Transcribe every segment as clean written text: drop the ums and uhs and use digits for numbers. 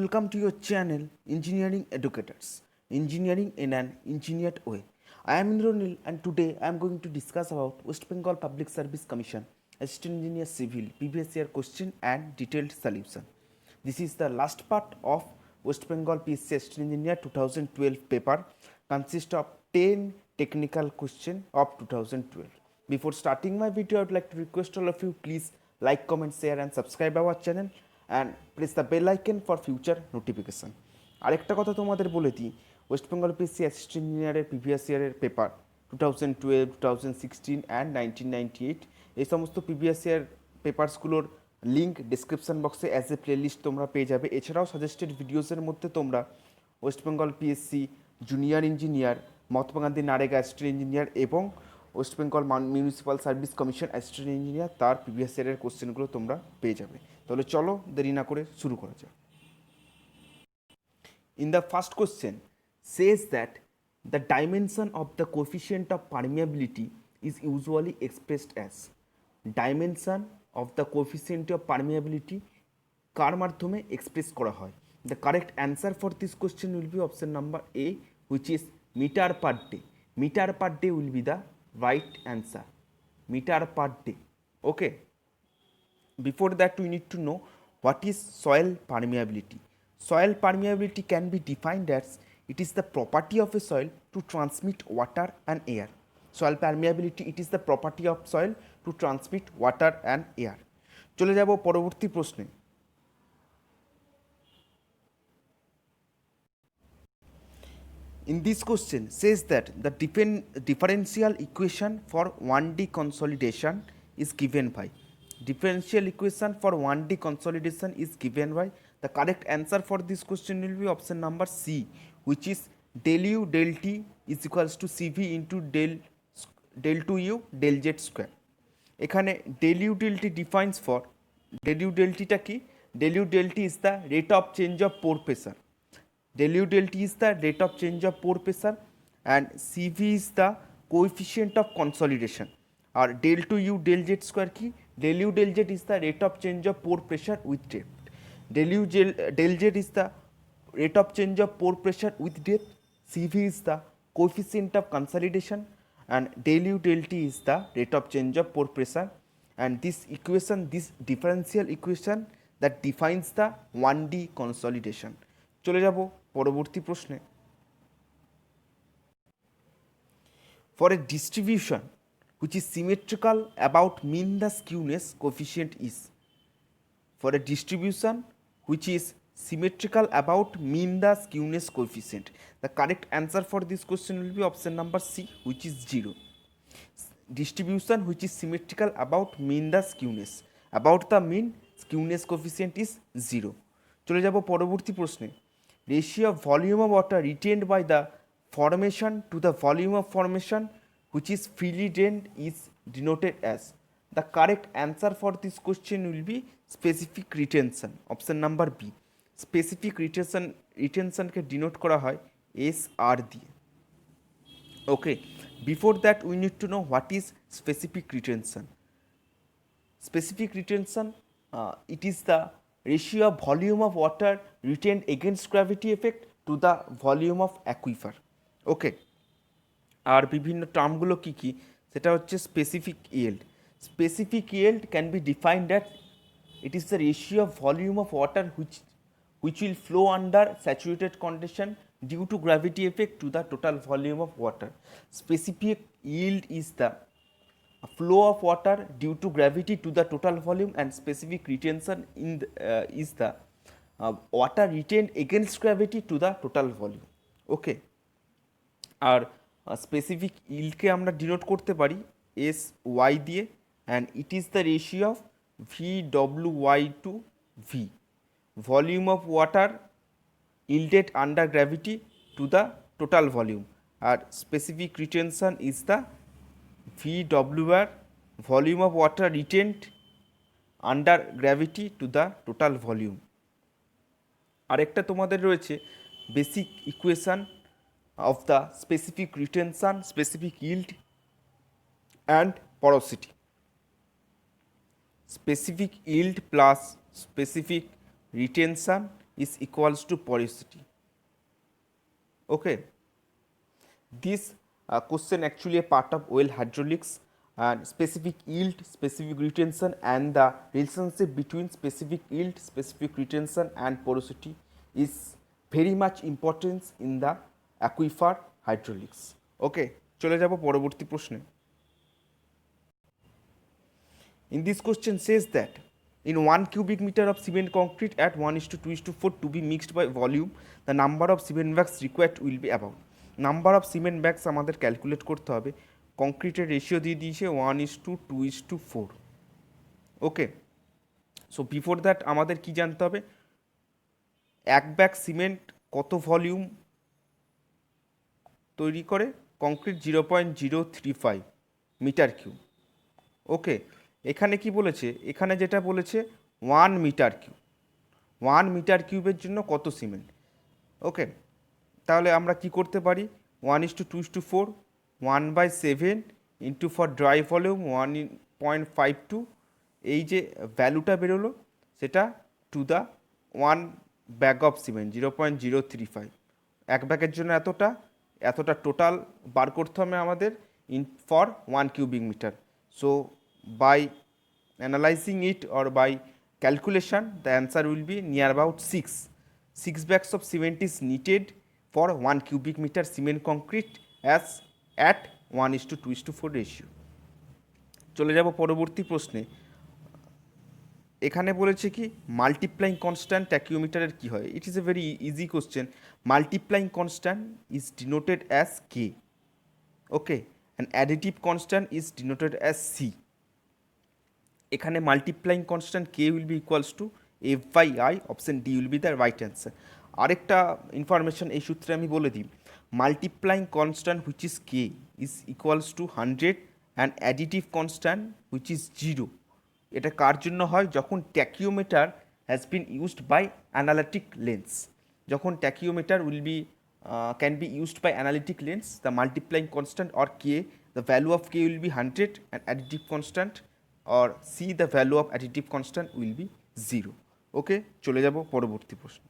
welcome to your channel Engineering Educators, Engineering in an Engineered Way. I am Indranil and today I am going to discuss about West Bengal Public Service Commission Assistant Engineer Civil previous year question and detailed solution. This is the last part of West Bengal PSC Assistant Engineer 2012 paper, consists of 10 technical questions of 2012. Before starting my video, I would like to request all of you please like, comment, share and subscribe our channel and press the bell icon for future notification. আরেকটা কথা তোমাদের বলে দিই, West Bengal PSC assistant ইঞ্জিনিয়ারের previous ইয়ারের paper 2012, 2016 and 1998 এই সমস্ত previous year পেপারসগুলোর লিঙ্ক ডিসক্রিপশন বক্সে অ্যাজ এ প্লেলিস্ট তোমরা পেয়ে যাবে। এছাড়াও সাজেস্টেড ভিডিওসের মধ্যে তোমরা West Bengal PSC junior engineer, Mahatma Gandhi NREGA assistant engineer এবং West Bengal municipal service commission assistant engineer তার প্রিভিয়াস ইয়ারের কোশ্চেনগুলো তোমরা পেয়ে যাবে। তাহলে চলো দেরি না করে শুরু করা যাক। In the first question says that the dimension of the coefficient of permeability is usually expressed as dimension of the coefficient of permeability কার মাধ্যমে এক্সপ্রেস করা হয়। The correct answer for this question will be option number A, which is meter per day. Meter per day will be the right answer. Meter per day. Okay. Before that, we need to know what is soil permeability. Soil permeability can be defined as it is the property of a soil to transmit water and air. Soil permeability, it is the property of soil to transmit water and air. চলে যাব পরবর্তী প্রশ্নে। In this question says that the differential equation for 1D consolidation is given by. Differential equation for 1D consolidation is given by. The correct answer for this question will be option number C, which is del U del T is equals to CV into del 2U del Z square. এখানে del U del T defines for del U del T টা কি? Del U del T is the rate of change of pore pressure. Del U del T is the rate of change of pore pressure and CV is the coefficient of consolidation. और del 2U del Z square की? Del U del Z is the rate of change of pore pressure with depth. Del U del Z is the rate of change of pore pressure with depth. CV is the coefficient of consolidation and del U del T is the rate of change of pore pressure. And this equation, this differential equation that defines the 1D consolidation. চলে যাব পরবর্তী প্রশ্নে। For a distribution which is symmetrical about mean the skewness coefficient is. For a distribution which is symmetrical about mean the skewness coefficient. The correct answer for this question will be option number C, which is 0. Distribution which is symmetrical about mean the skewness. About the mean skewness coefficient is 0. চলে যাব পরবর্তী প্রশ্নে। Ratio of volume of water retained by the formation to the volume of formation which is freely drained is denoted as. The correct answer for this question will be specific retention, option number B. Specific retention K denote করা হয় SR দিয়ে। Okay, before that we need to know what is specific retention. Specific retention, it is the ratio of volume of water retained against gravity effect to the volume of aquifer. Okay, আর বিভিন্ন টার্মগুলো কী কী সেটা হচ্ছে specific yield. Specific yield can be defined as it is the ratio of volume of water which will flow under saturated condition due to gravity effect to the total volume of water. Specific yield is the flow of water due to gravity to the total volume and specific retention is the water retained against gravity to the total volume. Okay, আর specific ইল্ডকে আমরা denote করতে পারি SY দিয়ে and it is the ratio of VWY to V, volume of water yielded under gravity to the total volume. R specific retention is the VWR, volume of water retained under gravity to the total volume. আরেকটা তোমাদের রয়েছে basic equation of the specific retention, specific yield and porosity. Specific yield plus specific retention is equals to porosity. Okay, this question actually a part of well hydraulics, and specific yield, specific retention, and the relationship between specific yield, specific retention and porosity is very much important in the aquifer hydraulics. Okay, চলে যাব পরবর্তী প্রশ্নে. In this question says that in 1 cubic meter of cement concrete at 1:2:4 to be mixed by volume, the number of cement bags required will be about. Number of cement bags আমাদের calculate করতে হবে. কংক্রিটের ratio দিয়ে দিয়েছে 1:2:4. ওকে, so before that আমাদের কি জানতে হবে, এক ব্যাগ সিমেন্ট কত ভলিউম তৈরি করে, কংক্রিট 0.035 মিটার কিউব. ওকে, এখানে কি বলেছে, এখানে যেটা বলেছে 1 মিটার কিউব, 1 মিটার কিউবের জন্য কত সিমেন্ট. ওকে, তাহলে আমরা কি করতে পারি, 1:2:4 1/7 ইন্টু ফর ড্রাই ভলিউম 1.52, এই যে ভ্যালুটা বেরোলো সেটা to the 1 bag of cement 0.035, এক ব্যাগের জন্য এতটা এতটা টোটাল বার করতে হবে আমাদের in for 1 cubic metre. So by analyzing it or by calculation, the answer will be near about 6 bags of cement is needed for 1 cubic meter cement concrete as at 1:2:4 ratio. চলে যাব পরবর্তী প্রশ্নে. এখানে বলেছে কি মাল্টিপ্লাইং কনস্ট্যান্ট ট্যাকিওমিটারের কি হয়. It is a very easy question. Multiplying constant is denoted as K. Okay, and additive constant is denoted as C. এখানে multiplying constant K will be equals to F/I, option D will be the right answer. আরেকটা information এই সূত্রে আমি বলে দিই, multiplying constant which is K is equals to 100 and additive constant which is 0. এটা কার জন্য হয়, যখন tacheometer has been used by analytic lens. যখন tacheometer will be can be used by analytic lens, the multiplying constant or K, the value of K will be 100 and additive constant or C, the value of additive constant will be 0. Okay, চলে যাব পরবর্তী প্রশ্ন.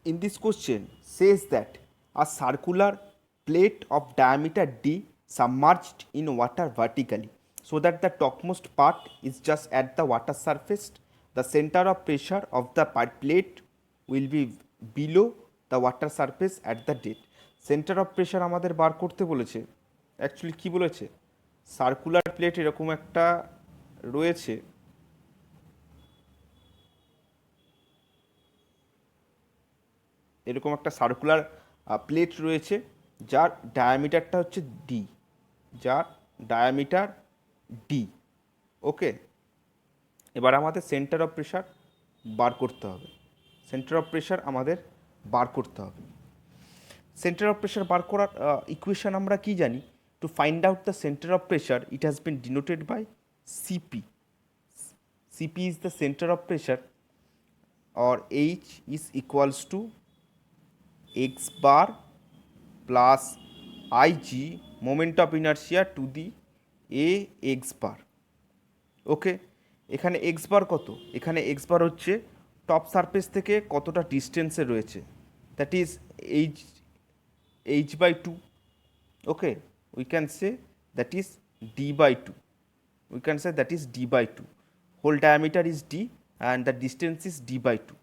In this question says that a circular plate of diameter D submerged in water vertically so that the topmost part is just at the water surface. The center of pressure of the plate will be below the water surface at the depth. Center of pressure আমাদের বার করতে বলেছে. Actually কি বলেছে, circular plate এরকম একটা রয়েছে, এরকম একটা সার্কুলার প্লেট রয়েছে যার ডায়ামিটারটা হচ্ছে ডি, যার ডায়ামিটার ডি. ওকে, এবার আমাদের সেন্টার অফ প্রেশার বার করতে হবে. সেন্টার অফ প্রেশার আমাদের বার করতে হবে. সেন্টার অফ প্রেশার বার করার ইকুয়েশন আমরা কি জানি, to find out the center of pressure it has been denoted by Cp. Cp is the center of pressure, or H is equals to x bar plus Ig moment of inertia to the a x bar. ওকে, এখানে x বার কত, এখানে x বার হচ্ছে top surface থেকে কতটা ডিস্টেন্সে রয়েছে, that is h/2. Okay, we can say that is d/2. We can say that is d/2. Whole diameter is d and the distance is d/2.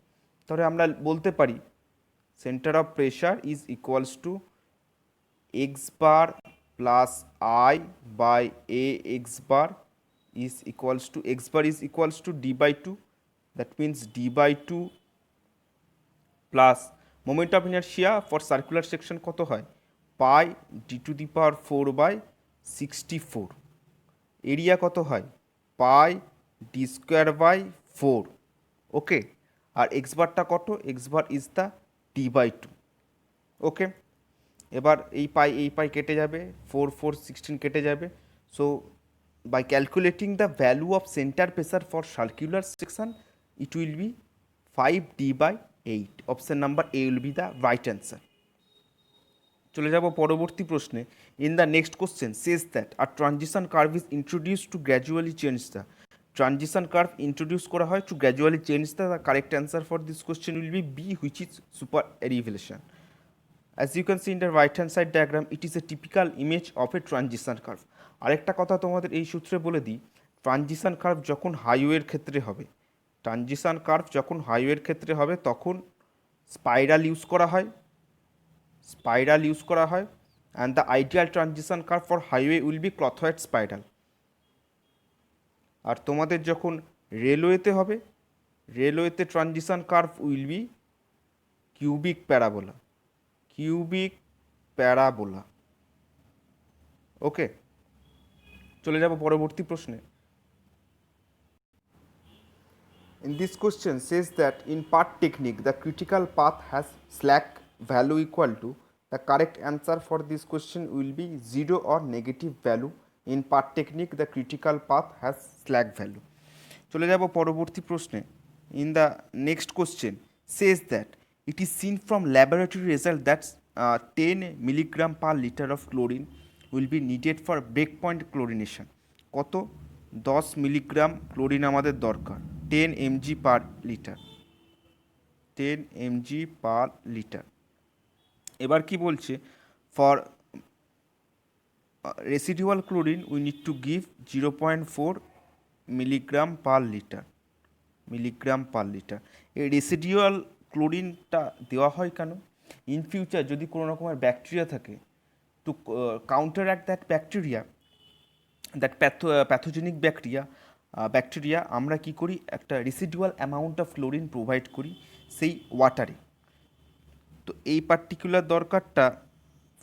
তাহলে আমরা বলতে পারি center of pressure is equals to x bar plus I by a x bar is equals to x bar is equals to d/2. That means d/2 plus moment of inertia for circular section কত হয়, পাই d⁴/64. Area কত হয়, পাই d²/4. ওকে, আর X বারটা কত, X bar is the d/2. Okay, এবার এই pi কেটে যাবে, 4 কেটে যাবে. So by calculating the value of centre pressure for circular section it will be 5d/8. Option number A will be the right answer. চলে যাব পরবর্তী প্রশ্নে. In the next question says that a transition curve is introduce to gradually change the transition curve introduce করা হয় to gradually change the correct answer for this question will be B which is super elevation. As you can see in the right hand side diagram, it is a typical image of a transition curve. আরেকটা কথা তোমাদের এই সূত্রে বলে দিই, transition curve যখন হাইওয়ের ক্ষেত্রে হবে, ট্রানজিশন কার্ভ যখন হাইওয়ের ক্ষেত্রে হবে তখন স্পাইরাল ইউজ করা হয়, স্পাইরাল ইউজ করা হয়, and the ideal transition curve for highway will be clothoid spiral. আর তোমাদের যখন রেলওয়েতে হবে, রেলওয়েতে transition curve will be cubic parabola, cubic parabola. Okay, চলে যাব পরবর্তী প্রশ্নে. In this question says that in part technique the critical path has slack value equal to, the correct answer for this question will be 0 or negative value. In part technique the critical path has slack value. চলে যাব পরবর্তী প্রশ্নে. In the next question says that it is seen from laboratory result that 10 milligram per liter of chlorine will be needed for breakpoint chlorination. কত? 10 milligram chlorine আমাদের দরকার, 10 mg per litre, 10 mg per litre. এবার কি বলছে, for residual chlorine we need to give 0.4 milligram per litre, milligram per litre. এই residual ক্লোরিনটা দেওয়া হয় কেন? ইন ফিউচার যদি কোনো রকমের ব্যাকটেরিয়া থাকে, to counteract that bacteria, that pathogenic bacteria আমরা কি করি, একটা residual amount of chlorine provide করি সেই ওয়াটারে. তো এই পার্টিকুলার দরকারটা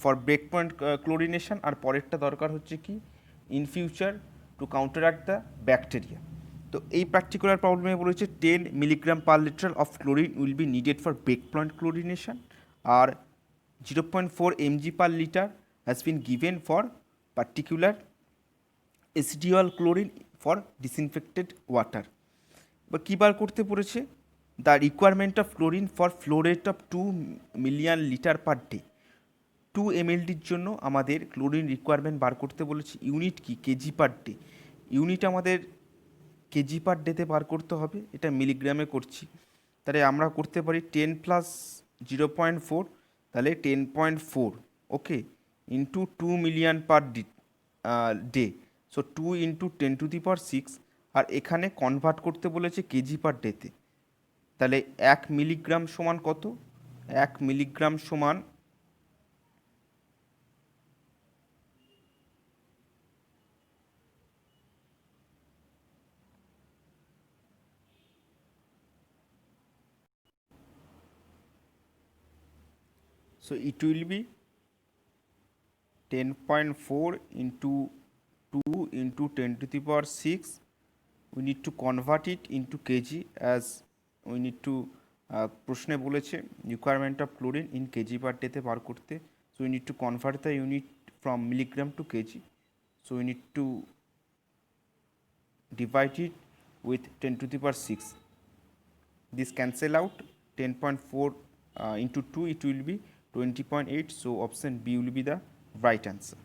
ফর ব্রেক পয়েন্ট ক্লোরিনেশন, আর পরেরটা দরকার হচ্ছে কি in future to counteract the bacteria. তো এই পার্টিকুলার প্রবলেমে বলেছে 10 milligram per litre of chlorine will be needed for break point chlorination, আর 0.4 mg per liter has been given for particular residual chlorine for disinfected water. বা কী বার করতে পড়েছে, the requirement of chlorine for flow rate of 2 million litre per day. 2 ml-ডির জন্য আমাদের chlorine requirement বার করতে বলেছে. Unit কি? KG per day. Unit আমাদের KG per ডেতে বার করতে হবে, এটা মিলিগ্রামে করছি. তাহলে আমরা করতে পারি 10 প্লাস 0.4, তাহলে 10.4, okay, into 2 million per day, so 2 into 10⁶. আর এখানে কনভার্ট করতে বলেছে কেজি পার ডেতে. তাহলে 1 মিলিগ্রাম সমান কত? 1 মিলিগ্রাম সমান so it will be 10.4 into 2 into 10⁶. we need to convert it into kg as we need to প্রশ্নে বলেছে requirement of chlorine in KG per ডেতে বার করতে. so we need to convert the unit from milligram to kg, so we need to divide it with 10⁶. this cancel out. 10.4 into 2 it will be 20.8, so option B will be the right answer.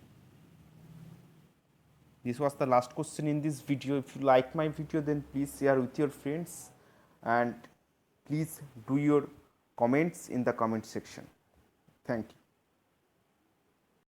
This was the last question in this video. If you like my video, then please share with your friends and please do your comments in the comment section. Thank you.